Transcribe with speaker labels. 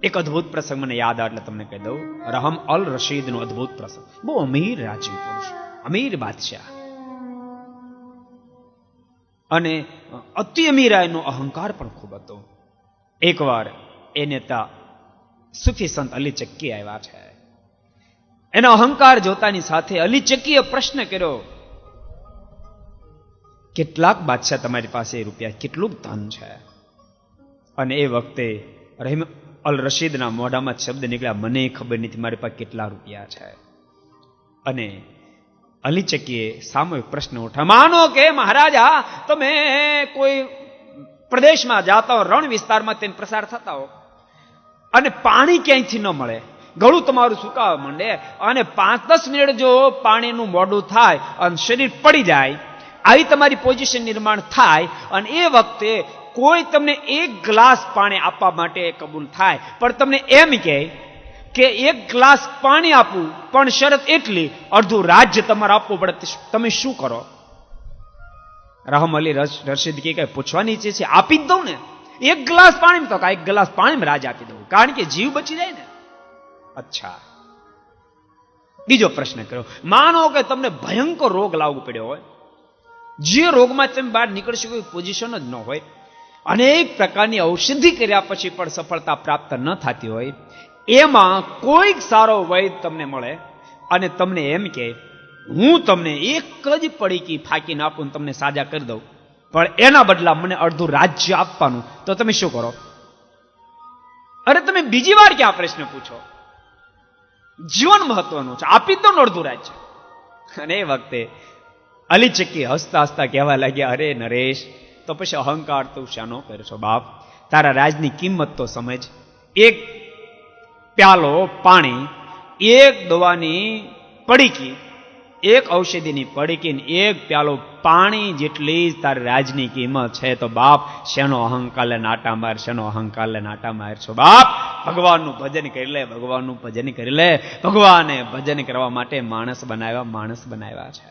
Speaker 1: એક અદ્ભુત પ્રસંગ મને યાદ આવે એટલે તમને કહી દઉં. રહમ અલ રશીદનો અદ્ભુત પ્રસંગ. બહુ અમીર રાજવી પુરુષ, અમીર બાદશાહ, અને અતિ અમીરાયનો અહંકાર પણ ખૂબ હતો. એકવાર એ નેતા સુફી સંત અલી ચક્કી આવ્યા છે. એનો અહંકાર જોતાની સાથે અલી ચક્કીએ પ્રશ્ન કર્યો, કેટલાક બાદશાહ તમારી પાસે રૂપિયા, કેટલું ધન છે? અને એ વખતે રહીમ અલ રશીદના મોઢામાં શબ્દ નીકળ્યા, મને ખબર નથી મારી પાસે કેટલા રૂપિયા છે. અને અલી ચક્કીએ સામૂહિક પ્રશ્ન ઉઠાવ્યો, માનો કે મહારાજા તમે કોઈ પ્રદેશમાં જાતા હો, રણ વિસ્તારમાં તેમ પ્રસાર થતા હો, અને પાણી ક્યાંયથી ન મળે, ગળું તમારું સુકાવા માંડે, અને 5-10 મિનિટ જો પાણીનું મોડું થાય અને શરીર પડી જાય, આવી તમારી પોઝિશન નિર્માણ થાય, અને એ વખતે કોઈ તમને 1 ગ્લાસ પાણી આપવા માટે કબૂલ થાય, પણ તમને એમ કહે કે 1 ગ્લાસ પાણી આપવું, પણ શરત એટલી, અડધું રાજ્ય તમારે આપવું પડે, તમે શું કરો? રહમ અલી રશીદ કે પૂછવાની ઈચ્છે છે, આપી જ દઉં ને 1 ગ્લાસ પાણી, તો 1 ગ્લાસ પાણીમાં રાજ આપી દઉં, કારણ કે જીવ બચી જાય ને. અચ્છા, બીજો પ્રશ્ન કર્યો, માનો કે તમને ભયંકર રોગ લાગુ પડ્યો હોય, જે રોગમાં તમે બહાર નીકળશો કોઈ પોઝિશન જ ન હોય, અનેક પ્રકારની ઔષધિ કર્યા પછી પણ સફળતા પ્રાપ્ત ન થતી હોય, એમાં કોઈક સારો વૈદ તમને મળે અને તમને એમ કે હું તમને 1 જ પડીકી ફાંકીને આપું, તમને સાજા કરી દઉં, પણ એના બદલા મને અડધું રાજ્ય આપવાનું, તો તમે શું કરો? અરે તમે બીજી વાર ક્યાં પ્રશ્ન પૂછો? જીવન મહત્વનું છે, આપી દો ને અડધું રાજ્ય. અને એ વખતે અલી ચક્કી હસતા હસતા કહેવા લાગ્યા, અરે નરેશ, તો પછી અહંકાર તું શાનો કર્યો છો બાપ? તારા રાજની કિંમત તો સમજ. 1 પ્યાલો પાણી, 1 દવાની પડીકી, 1 ઔષધિની પડીકી, 1 પ્યાલો પાણી જેટલી જ તારી રાજની કિંમત છે, તો બાપ શેનો અહંકાર લે નાટા માર, શેનો અહંકાર લે નાટા માર છો બાપ? ભગવાનનું ભજન કરી લે, ભગવાનનું ભજન કરી લે. ભગવાને ભજન કરવા માટે માણસ બનાવ્યા છે.